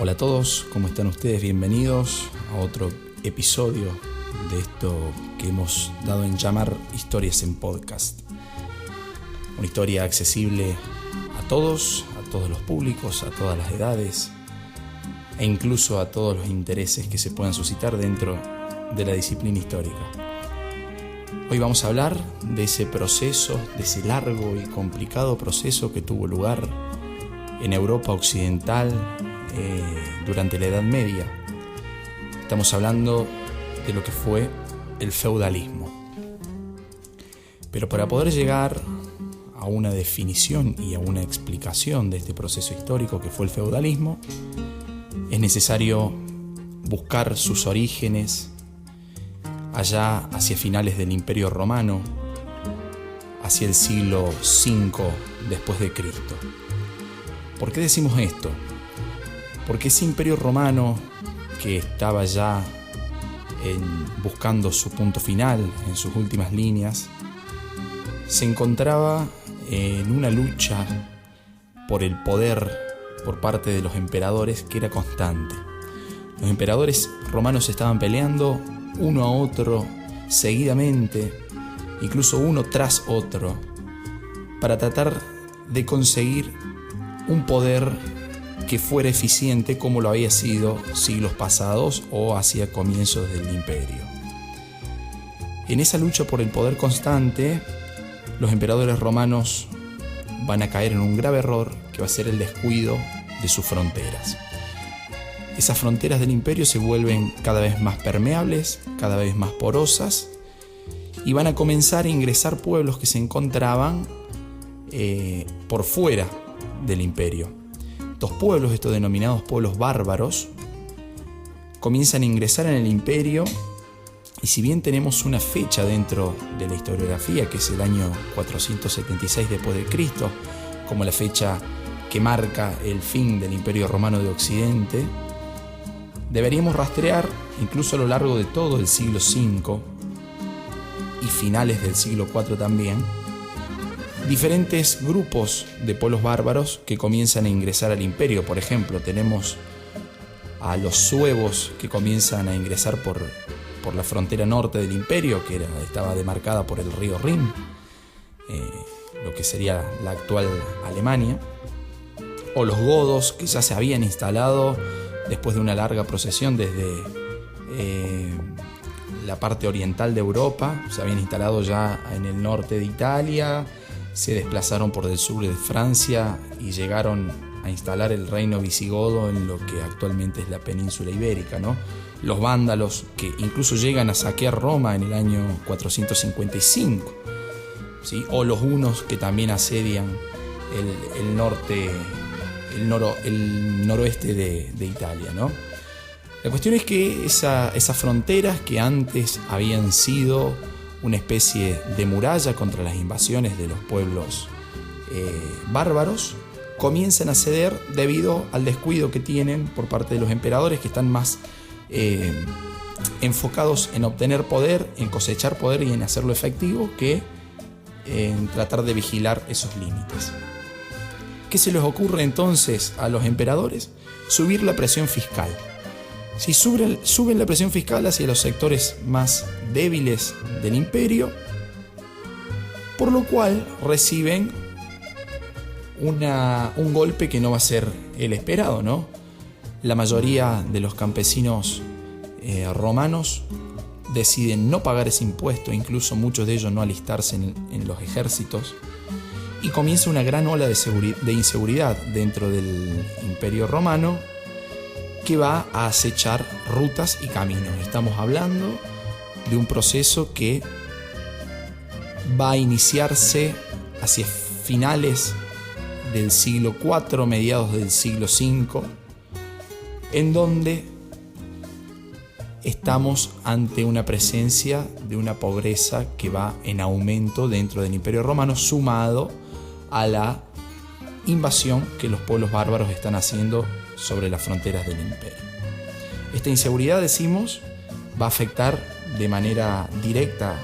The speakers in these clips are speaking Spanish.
Hola a todos, ¿cómo están ustedes? Bienvenidos a otro episodio de esto que hemos dado en llamar Historias en Podcast. Una historia accesible a todos los públicos, a todas las edades e incluso a todos los intereses que se puedan suscitar dentro de la disciplina histórica. Hoy vamos a hablar de ese proceso, de ese largo y complicado proceso que tuvo lugar en Europa occidental durante la Edad Media. Estamos hablando de lo que fue el feudalismo. Pero para poder llegar a una definición y a una explicación de este proceso histórico que fue el feudalismo, es necesario buscar sus orígenes allá hacia finales del Imperio Romano, hacia el siglo V después de Cristo. ¿Por qué decimos esto? Porque ese Imperio Romano que estaba ya buscando su punto final, en sus últimas líneas, se encontraba en una lucha por el poder por parte de los emperadores que era constante. Los emperadores romanos estaban peleando uno a otro seguidamente, incluso uno tras otro, para tratar de conseguir un poder que fuera eficiente como lo había sido siglos pasados o hacia comienzos del imperio. En esa lucha por el poder constante, los emperadores romanos van a caer en un grave error que va a ser el descuido de sus fronteras. Esas fronteras del imperio se vuelven cada vez más permeables, cada vez más porosas, y van a comenzar a ingresar pueblos que se encontraban por fuera del imperio. Estos pueblos, estos denominados pueblos bárbaros, comienzan a ingresar en el imperio, y si bien tenemos una fecha dentro de la historiografía, que es el año 476 después de Cristo, como la fecha que marca el fin del Imperio Romano de Occidente, deberíamos rastrear, incluso a lo largo de todo el siglo V y finales del siglo IV también, diferentes grupos de pueblos bárbaros que comienzan a ingresar al imperio. Por ejemplo, tenemos a los suevos que comienzan a ingresar por la frontera norte del imperio, que estaba demarcada por el río Rin, lo que sería la actual Alemania, o los godos, que ya se habían instalado después de una larga procesión desde la parte oriental de Europa. Se habían instalado ya en el norte de Italia, se desplazaron por el sur de Francia y llegaron a instalar el reino visigodo en lo que actualmente es la península ibérica, ¿no? Los vándalos, que incluso llegan a saquear Roma en el año 455, ¿sí? O los hunos, que también asedian el noroeste de Italia, ¿no? La cuestión es que esas fronteras que antes habían sido una especie de muralla contra las invasiones de los pueblos bárbaros, comienzan a ceder debido al descuido que tienen por parte de los emperadores, que están más enfocados en obtener poder, en cosechar poder y en hacerlo efectivo, que en tratar de vigilar esos límites. ¿Qué se les ocurre entonces a los emperadores? Subir la presión fiscal. Si suben la presión fiscal hacia los sectores más débiles del imperio, por lo cual reciben un golpe que no va a ser el esperado, ¿no? La mayoría de los campesinos romanos deciden no pagar ese impuesto, incluso muchos de ellos no alistarse en los ejércitos, y comienza una gran ola de inseguridad dentro del imperio romano, que va a acechar rutas y caminos. Estamos hablando de un proceso que va a iniciarse hacia finales del siglo IV, mediados del siglo V, en donde estamos ante una presencia de una pobreza que va en aumento dentro del Imperio Romano, sumado a la invasión que los pueblos bárbaros están haciendo sobre las fronteras del imperio. Esta inseguridad, decimos, va a afectar de manera directa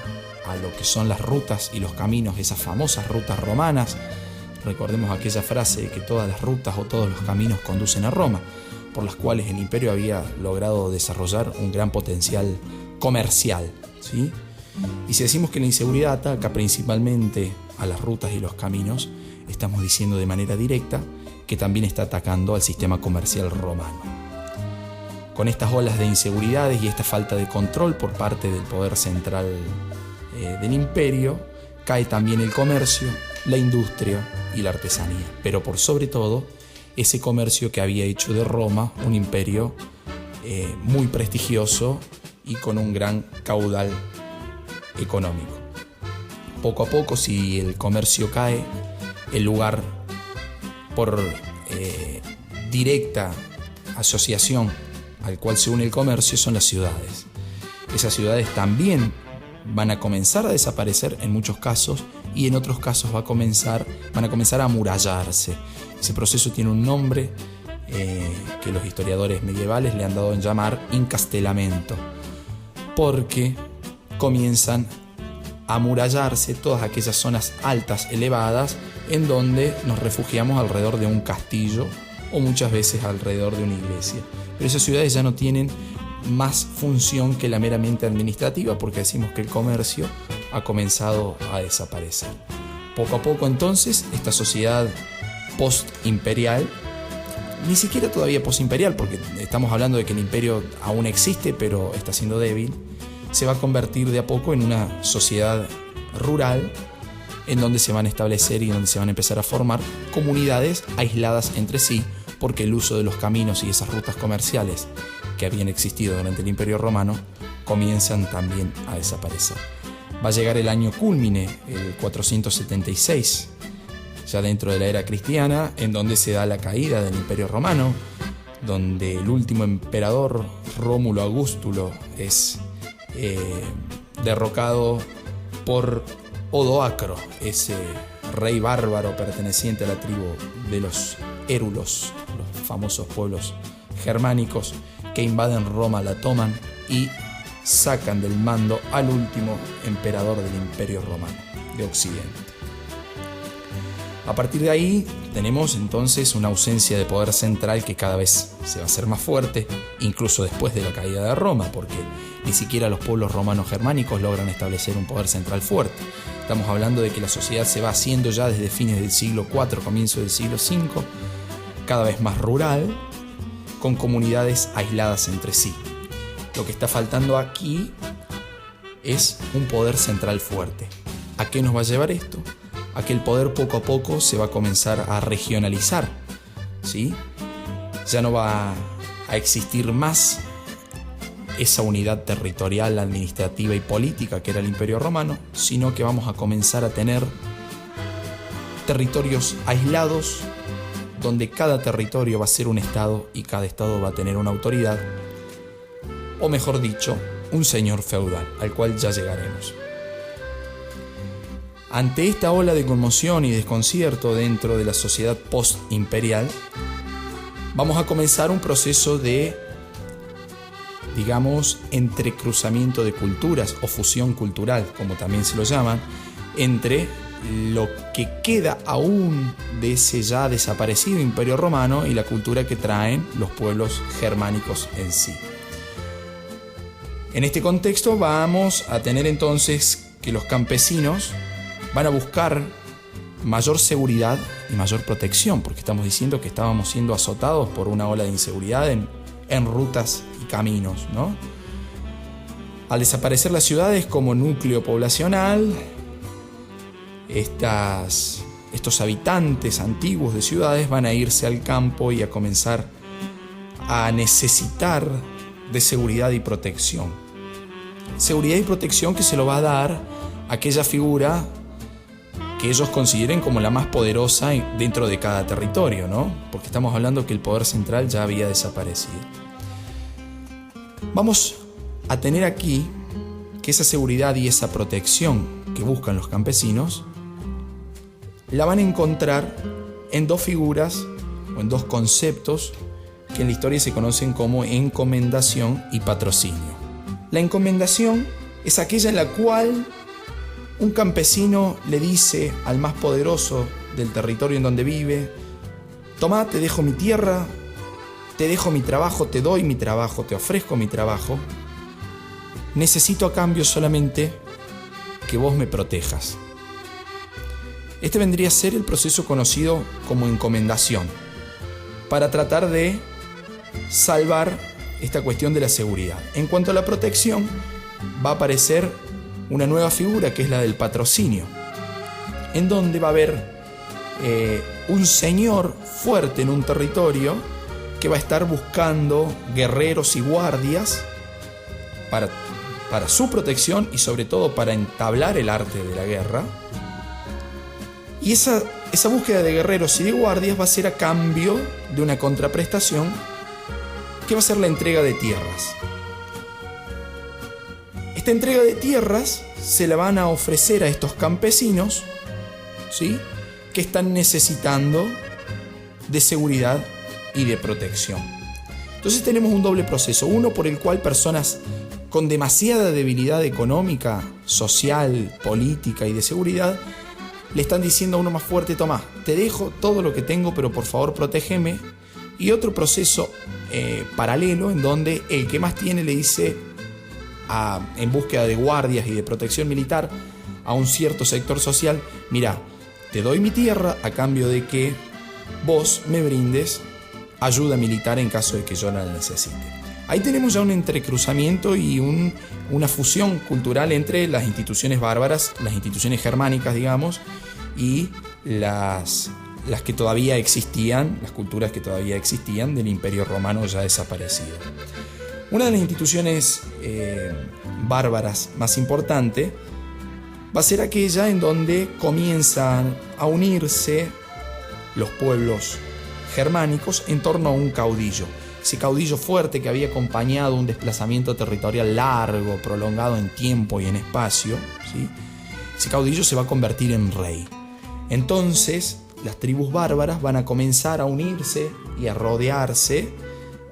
a lo que son las rutas y los caminos, esas famosas rutas romanas. Recordemos aquella frase de que todas las rutas o todos los caminos conducen a Roma. por las cuales el imperio había logrado desarrollar un gran potencial comercial, ¿sí? Y si decimos que la inseguridad ataca principalmente a las rutas y los caminos, estamos diciendo de manera directa que también está atacando al sistema comercial romano. Con estas olas de inseguridades y esta falta de control por parte del poder central del imperio, cae también el comercio, la industria y la artesanía, pero por sobre todo ese comercio que había hecho de Roma un imperio muy prestigioso y con un gran caudal económico. Poco a poco, si el comercio cae, el lugar por directa asociación al cual se une el comercio son las ciudades. Esas ciudades también van a comenzar a desaparecer en muchos casos, y en otros casos van a comenzar a amurallarse. Ese proceso tiene un nombre que los historiadores medievales le han dado en llamar encastelamento, porque comienzan a amurallarse todas aquellas zonas altas, elevadas, en donde nos refugiamos alrededor de un castillo o muchas veces alrededor de una iglesia. Pero esas ciudades ya no tienen más función que la meramente administrativa, porque decimos que el comercio ha comenzado a desaparecer. Poco a poco entonces esta sociedad post-imperial, ni siquiera todavía post-imperial, porque estamos hablando de que el imperio aún existe pero está siendo débil, se va a convertir de a poco en una sociedad rural en donde se van a establecer y donde se van a empezar a formar comunidades aisladas entre sí, porque el uso de los caminos y esas rutas comerciales que habían existido durante el Imperio Romano comienzan también a desaparecer. Va a llegar el año cúlmine, el 476, ya dentro de la era cristiana, en donde se da la caída del Imperio Romano, donde el último emperador, Rómulo Augustulo, es derrocado por Odoacro, ese rey bárbaro perteneciente a la tribu de los érulos, los famosos pueblos germánicos que invaden Roma, la toman y sacan del mando al último emperador del Imperio Romano de Occidente. A partir de ahí tenemos entonces una ausencia de poder central que cada vez se va a hacer más fuerte, incluso después de la caída de Roma, porque ni siquiera los pueblos romanos germánicos logran establecer un poder central fuerte. Estamos hablando de que la sociedad se va haciendo ya desde fines del siglo IV, comienzo del siglo V, cada vez más rural, con comunidades aisladas entre sí. Lo que está faltando aquí es un poder central fuerte. ¿A qué nos va a llevar esto? A que el poder poco a poco se va a comenzar a regionalizar, ¿sí? Ya no va a existir más esa unidad territorial, administrativa y política que era el Imperio Romano, sino que vamos a comenzar a tener territorios aislados, donde cada territorio va a ser un estado y cada estado va a tener una autoridad, o mejor dicho, un señor feudal, al cual ya llegaremos. Ante esta ola de conmoción y desconcierto dentro de la sociedad post-imperial, vamos a comenzar un proceso de, digamos, entrecruzamiento de culturas o fusión cultural, como también se lo llaman, entre lo que queda aún de ese ya desaparecido Imperio Romano y la cultura que traen los pueblos germánicos en sí. En este contexto vamos a tener entonces que los campesinos van a buscar mayor seguridad y mayor protección, porque estamos diciendo que estábamos siendo azotados por una ola de inseguridad en rutas y caminos, ¿no? Al desaparecer las ciudades como núcleo poblacional, estos habitantes antiguos de ciudades van a irse al campo y a comenzar a necesitar de seguridad y protección. Seguridad y protección que se lo va a dar aquella figura que ellos consideren como la más poderosa dentro de cada territorio, ¿no? Porque estamos hablando que el poder central ya había desaparecido. Vamos a tener aquí que esa seguridad y esa protección que buscan los campesinos la van a encontrar en dos figuras o en dos conceptos que en la historia se conocen como encomendación y patrocinio. La encomendación es aquella en la cual un campesino le dice al más poderoso del territorio en donde vive: tomá, te dejo mi tierra, te dejo mi trabajo, te doy mi trabajo, te ofrezco mi trabajo, necesito a cambio solamente que vos me protejas. Este vendría a ser el proceso conocido como encomendación, para tratar de salvar esta cuestión de la seguridad. En cuanto a la protección, va a aparecer una nueva figura que es la del patrocinio, en donde va a haber un señor fuerte en un territorio que va a estar buscando guerreros y guardias para su protección y sobre todo para entablar el arte de la guerra. Y esa búsqueda de guerreros y de guardias va a ser a cambio de una contraprestación que va a ser la entrega de tierras. Esta entrega de tierras se la van a ofrecer a estos campesinos, ¿sí?, que están necesitando de seguridad y de protección. Entonces tenemos un doble proceso, uno por el cual personas con demasiada debilidad económica, social, política y de seguridad le están diciendo a uno más fuerte: toma, te dejo todo lo que tengo, pero por favor protégeme. Y otro proceso paralelo en donde el que más tiene le dice en búsqueda de guardias y de protección militar a un cierto sector social: mira, te doy mi tierra a cambio de que vos me brindes ayuda militar en caso de que yo la necesite. Ahí tenemos ya un entrecruzamiento y una fusión cultural entre las instituciones bárbaras, las instituciones germánicas, digamos, y las que todavía existían, las culturas que todavía existían del Imperio Romano ya desaparecido. Una de las instituciones bárbaras más importante va a ser aquella en donde comienzan a unirse los pueblos germánicos en torno a un caudillo. Ese caudillo fuerte que había acompañado un desplazamiento territorial largo, prolongado en tiempo y en espacio, ¿sí? Ese caudillo se va a convertir en rey. Entonces, las tribus bárbaras van a comenzar a unirse y a rodearse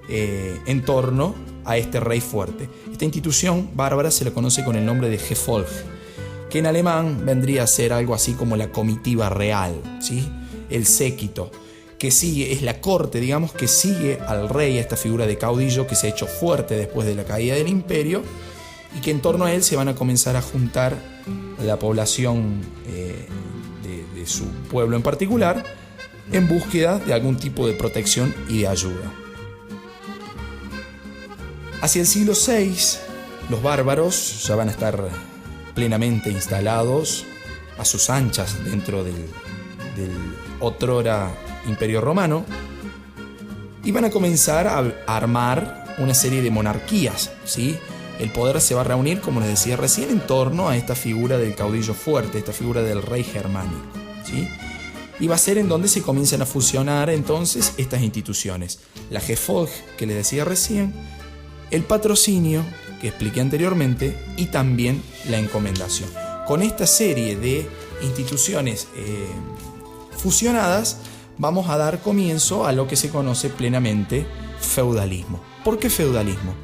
en torno a este rey fuerte. Esta institución bárbara se la conoce con el nombre de Gefolg, que en alemán vendría a ser algo así como la comitiva real, ¿sí? El séquito, que sigue, es la corte, digamos, que sigue al rey, a esta figura de caudillo que se ha hecho fuerte después de la caída del imperio, y que en torno a él se van a comenzar a juntar la población de su pueblo en particular, en búsqueda de algún tipo de protección y de ayuda. Hacia el siglo VI, los bárbaros ya van a estar plenamente instalados a sus anchas dentro del otrora Imperio Romano, y van a comenzar a armar una serie de monarquías, ¿sí? El poder se va a reunir, como les decía recién, en torno a esta figura del caudillo fuerte, esta figura del rey germánico, ¿sí? Y va a ser en donde se comienzan a fusionar entonces estas instituciones. La Gefolg, que les decía recién, el patrocinio, que expliqué anteriormente, y también la encomendación. Con esta serie de instituciones fusionadas, vamos a dar comienzo a lo que se conoce plenamente feudalismo. ¿Por qué feudalismo?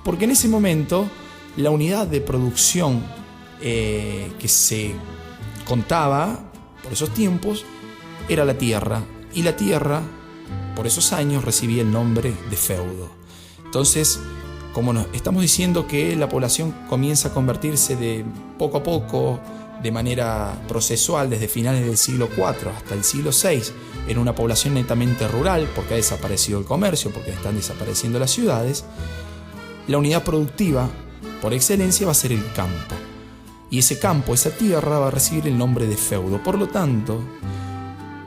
Porque en ese momento la unidad de producción que se contaba por esos tiempos era la tierra, y la tierra por esos años recibía el nombre de feudo. Entonces, como nos estamos diciendo que la población comienza a convertirse de poco a poco, de manera procesual, desde finales del siglo IV hasta el siglo VI, en una población netamente rural, porque ha desaparecido el comercio, porque están desapareciendo las ciudades, la unidad productiva por excelencia va a ser el campo. Y ese campo, esa tierra, va a recibir el nombre de feudo. Por lo tanto,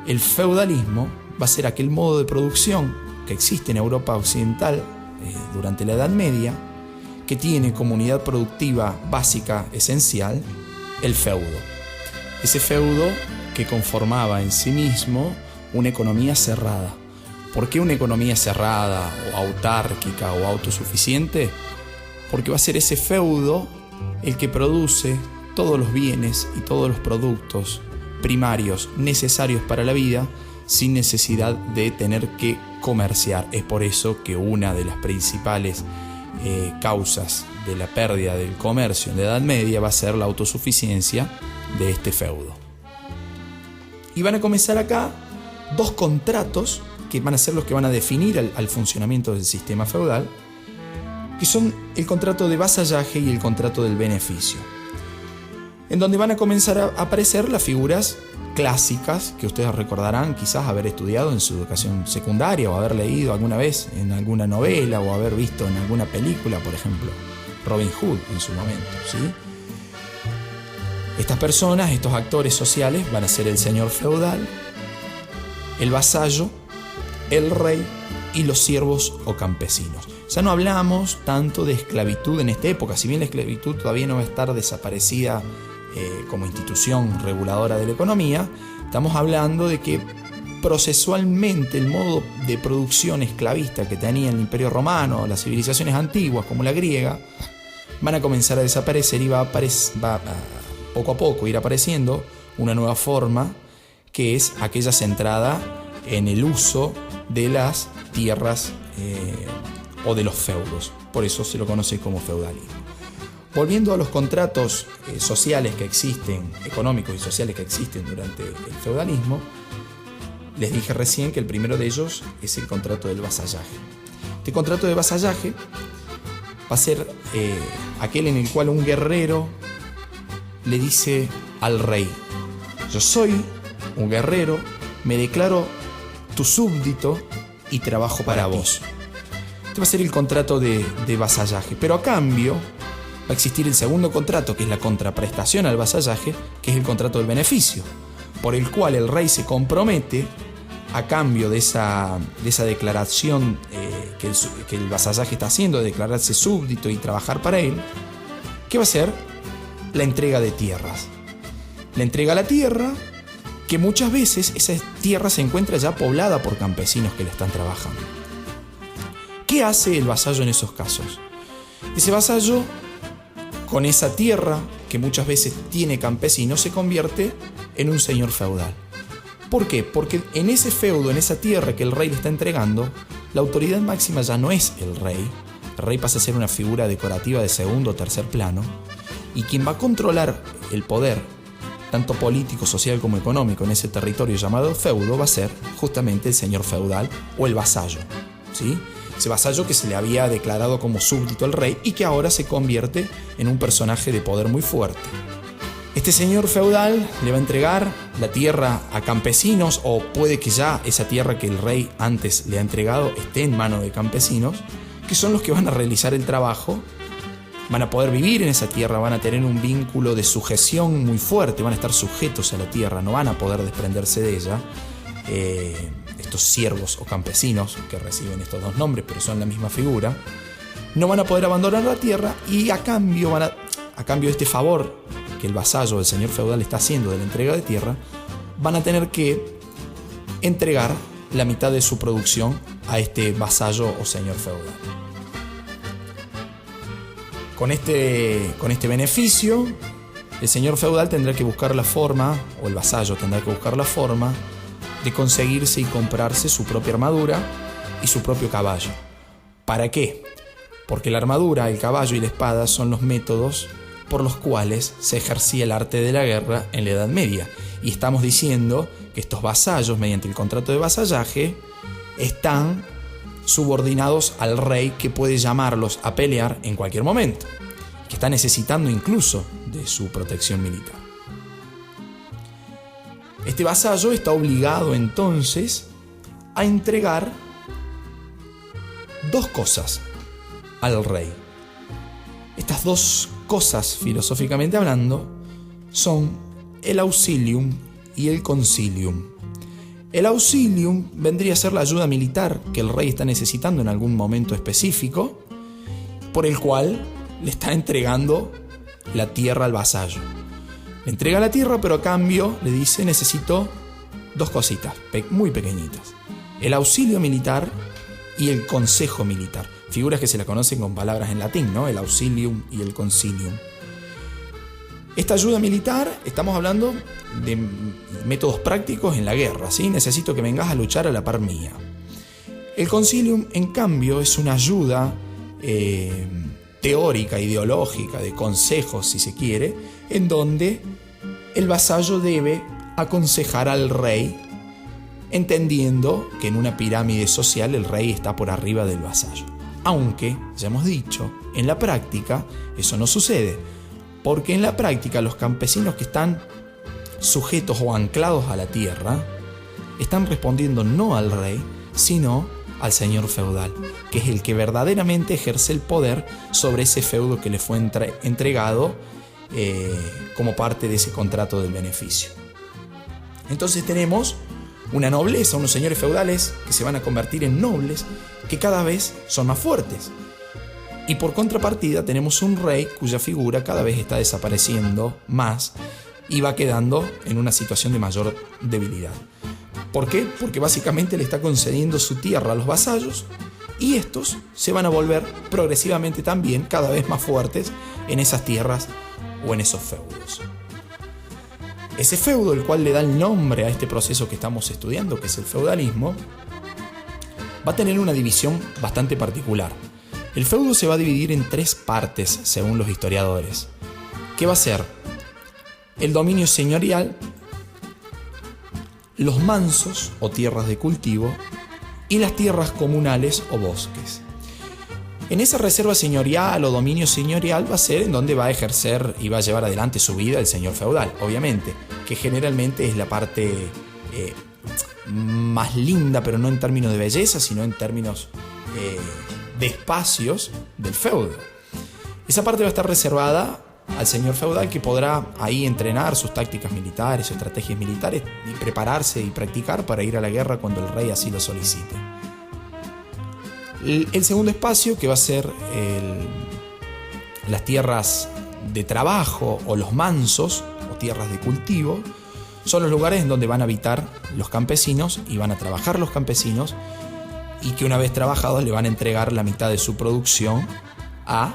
el feudalismo va a ser aquel modo de producción que existe en Europa occidental durante la Edad Media, que tiene como unidad productiva básica, esencial, el feudo. Ese feudo que conformaba en sí mismo una economía cerrada. ¿Por qué una economía cerrada o autárquica o autosuficiente? Porque va a ser ese feudo el que produce todos los bienes y todos los productos primarios necesarios para la vida sin necesidad de tener que comerciar. Es por eso que una de las principales causas de la pérdida del comercio en la Edad Media va a ser la autosuficiencia de este feudo. Y van a comenzar acá dos contratos que van a ser los que van a definir al funcionamiento del sistema feudal, que son el contrato de vasallaje y el contrato del beneficio, en donde van a comenzar a aparecer las figuras clásicas que ustedes recordarán quizás haber estudiado en su educación secundaria o haber leído alguna vez en alguna novela o haber visto en alguna película, por ejemplo, Robin Hood en su momento, ¿sí? Estas personas, estos actores sociales van a ser el señor feudal, el vasallo, el rey y los siervos o campesinos. Ya no hablamos tanto de esclavitud en esta época, si bien la esclavitud todavía no va a estar desaparecida como institución reguladora de la economía. Estamos hablando de que procesualmente el modo de producción esclavista que tenía el Imperio Romano, las civilizaciones antiguas como la griega, van a comenzar a desaparecer y va a poco a poco ir apareciendo una nueva forma, que es aquella centrada en el uso de las tierras o de los feudos. Por eso se lo conoce como feudalismo. Volviendo a los contratos sociales que existen, económicos y sociales que existen durante el feudalismo, les dije recién que el primero de ellos es el contrato del vasallaje. Este contrato de vasallaje va a ser aquel en el cual un guerrero le dice al rey: yo soy un guerrero, me declaro tu súbdito y trabajo para vos. Este va a ser el contrato de vasallaje, pero a cambio va a existir el segundo contrato, que es la contraprestación al vasallaje, que es el contrato del beneficio, por el cual el rey se compromete, a cambio de esa declaración que el vasallaje está haciendo, de declararse súbdito y trabajar para él, que va a ser la entrega de tierras. La entrega a la tierra, que muchas veces esa tierra se encuentra ya poblada por campesinos que le están trabajando. ¿Qué hace el vasallo en esos casos? Ese vasallo, con esa tierra que muchas veces tiene campesinos, se convierte en un señor feudal. ¿Por qué? Porque en ese feudo, en esa tierra que el rey le está entregando, la autoridad máxima ya no es el rey. El rey pasa a ser una figura decorativa de segundo o tercer plano, y quien va a controlar el poder, tanto político, social como económico, en ese territorio llamado feudo, va a ser justamente el señor feudal o el vasallo, ¿sí? Ese vasallo que se le había declarado como súbdito al rey y que ahora se convierte en un personaje de poder muy fuerte. Este señor feudal le va a entregar la tierra a campesinos, o puede que ya esa tierra que el rey antes le ha entregado esté en manos de campesinos, que son los que van a realizar el trabajo, van a poder vivir en esa tierra, van a tener un vínculo de sujeción muy fuerte, van a estar sujetos a la tierra, no van a poder desprenderse de ella. Estos siervos o campesinos, que reciben estos dos nombres pero son la misma figura, no van a poder abandonar la tierra, y a cambio de este favor que el vasallo, el señor feudal, está haciendo de la entrega de tierra, van a tener que entregar la mitad de su producción a este vasallo o señor feudal. Con este beneficio, el señor feudal tendrá que buscar la forma, o el vasallo tendrá que buscar la forma, de conseguirse y comprarse su propia armadura y su propio caballo. ¿Para qué? Porque la armadura, el caballo y la espada son los métodos por los cuales se ejercía el arte de la guerra en la Edad Media. Y estamos diciendo que estos vasallos, mediante el contrato de vasallaje, están subordinados al rey, que puede llamarlos a pelear en cualquier momento, que está necesitando incluso de su protección militar. Este vasallo está obligado entonces a entregar dos cosas al rey. Estas dos cosas, filosóficamente hablando, son el auxilium y el concilium. El auxilium vendría a ser la ayuda militar que el rey está necesitando en algún momento específico, por el cual le está entregando la tierra al vasallo. Le entrega la tierra, pero a cambio le dice: necesito dos cositas muy pequeñitas: el auxilio militar y el consejo militar. Figuras que se la conocen con palabras en latín, ¿no? El auxilium y el concilium. Esta ayuda militar, estamos hablando de métodos prácticos en la guerra, ¿sí? Necesito que vengas a luchar a la par mía. El concilium, en cambio, es una ayuda teórica, ideológica, de consejos, si se quiere, en donde el vasallo debe aconsejar al rey entendiendo que en una pirámide social el rey está por arriba del vasallo. Aunque, ya hemos dicho, en la práctica eso no sucede, porque en la práctica los campesinos que están sujetos o anclados a la tierra están respondiendo no al rey, sino al señor feudal, que es el que verdaderamente ejerce el poder sobre ese feudo que le fue entregado como parte de ese contrato del beneficio. Entonces tenemos una nobleza, unos señores feudales que se van a convertir en nobles, que cada vez son más fuertes. Y por contrapartida tenemos un rey cuya figura cada vez está desapareciendo más y va quedando en una situación de mayor debilidad. ¿Por qué? Porque básicamente le está concediendo su tierra a los vasallos y estos se van a volver progresivamente también cada vez más fuertes en esas tierras o en esos feudos. Ese feudo, el cual le da el nombre a este proceso que estamos estudiando, que es el feudalismo, va a tener una división bastante particular. El feudo se va a dividir en 3 partes, según los historiadores, que va a ser el dominio señorial, los mansos o tierras de cultivo y las tierras comunales o bosques. En esa reserva señorial o dominio señorial va a ser en donde va a ejercer y va a llevar adelante su vida el señor feudal, obviamente, que generalmente es la parte más linda, pero no en términos de belleza, sino en términos de espacios del feudo. Esa parte va a estar reservada al señor feudal, que podrá ahí entrenar sus tácticas militares, estrategias militares y prepararse y practicar para ir a la guerra cuando el rey así lo solicite. El segundo espacio, que va a ser las tierras de trabajo o los mansos o tierras de cultivo, son los lugares en donde van a habitar los campesinos y van a trabajar los campesinos, y que una vez trabajados le van a entregar la mitad de su producción a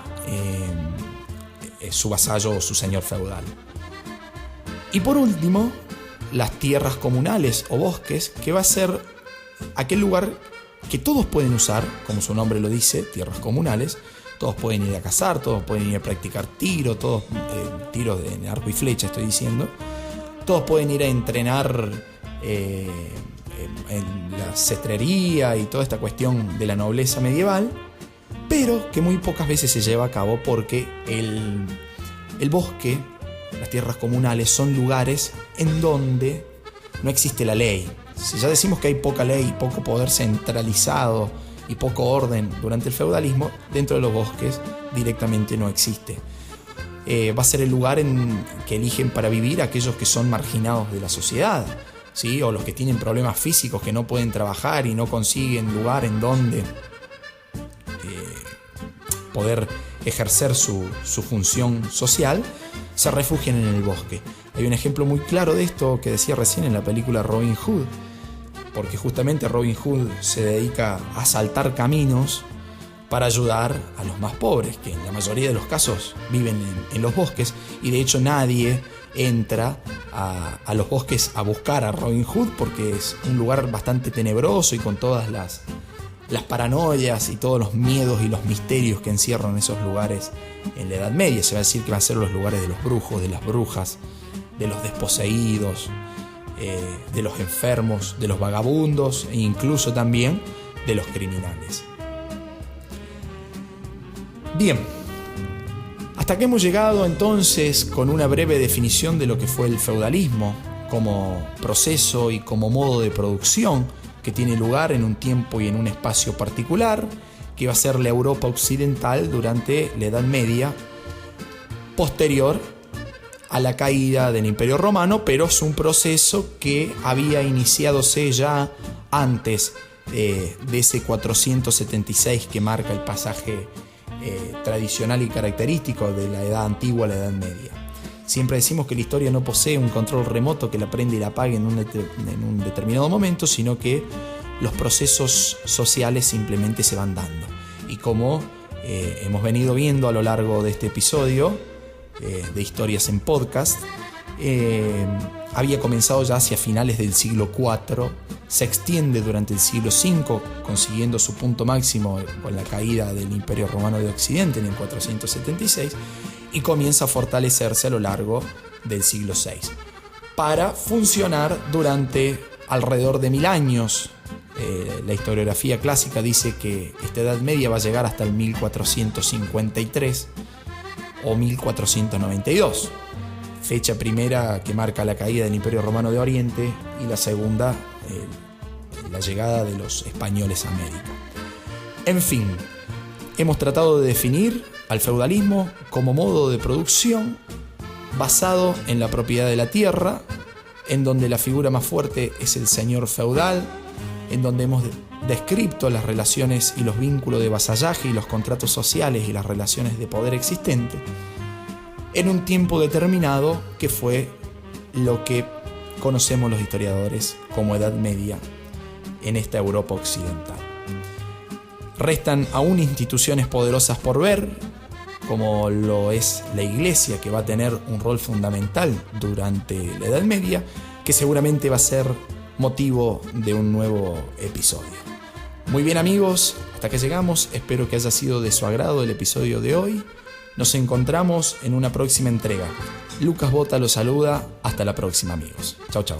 su vasallo o su señor feudal. Y por último, las tierras comunales o bosques, que va a ser aquel lugar que todos pueden usar, como su nombre lo dice, tierras comunales. Todos pueden ir a cazar, todos pueden ir a practicar tiro, todos tiros de arco y flecha estoy diciendo. Todos pueden ir a entrenar en la cetrería y toda esta cuestión de la nobleza medieval, pero que muy pocas veces se lleva a cabo porque el bosque, las tierras comunales, son lugares en donde no existe la ley. Si ya decimos que hay poca ley, poco poder centralizado y poco orden durante el feudalismo, dentro de los bosques directamente no existe. Va a ser el lugar que eligen para vivir aquellos que son marginados de la sociedad, ¿sí? O los que tienen problemas físicos, que no pueden trabajar y no consiguen lugar en donde poder ejercer su función social, se refugian en el bosque. Hay un ejemplo muy claro de esto que decía recién en la película Robin Hood, porque justamente Robin Hood se dedica a asaltar caminos para ayudar a los más pobres, que en la mayoría de los casos viven en los bosques, y de hecho nadie entra a los bosques a buscar a Robin Hood, porque es un lugar bastante tenebroso y con todas las paranoias y todos los miedos y los misterios que encierran esos lugares en la Edad Media. Se va a decir que van a ser los lugares de los brujos, de las brujas, de los desposeídos, de los enfermos, de los vagabundos e incluso también de los criminales. Bien, hasta que hemos llegado entonces con una breve definición de lo que fue el feudalismo como proceso y como modo de producción que tiene lugar en un tiempo y en un espacio particular, que va a ser la Europa occidental durante la Edad Media, posterior a la caída del Imperio Romano, pero es un proceso que había iniciadose ya antes de ese 476 que marca el pasaje tradicional y característico de la Edad Antigua a la Edad Media. Siempre decimos que la historia no posee un control remoto que la prende y la apague en un determinado momento, sino que los procesos sociales simplemente se van dando. Y como hemos venido viendo a lo largo de este episodio de Historias en Podcast, había comenzado ya hacia finales del siglo IV, se extiende durante el siglo V, consiguiendo su punto máximo con la caída del Imperio Romano de Occidente en el 476, y comienza a fortalecerse a lo largo del siglo VI, para funcionar durante alrededor de 1000 años. La historiografía clásica dice que esta Edad Media va a llegar hasta el 1453 o 1492, fecha primera que marca la caída del Imperio Romano de Oriente y la segunda, la llegada de los españoles a América. En fin, hemos tratado de definir al feudalismo como modo de producción basado en la propiedad de la tierra, en donde la figura más fuerte es el señor feudal, en donde hemos descrito las relaciones y los vínculos de vasallaje y los contratos sociales y las relaciones de poder existentes, en un tiempo determinado que fue lo que conocemos los historiadores como Edad Media en esta Europa occidental. Restan aún instituciones poderosas por ver, como lo es la Iglesia, que va a tener un rol fundamental durante la Edad Media, que seguramente va a ser motivo de un nuevo episodio. Muy bien, amigos, hasta que llegamos, espero que haya sido de su agrado el episodio de hoy. Nos encontramos en una próxima entrega. Lucas Bota los saluda, hasta la próxima, amigos. Chau, chau.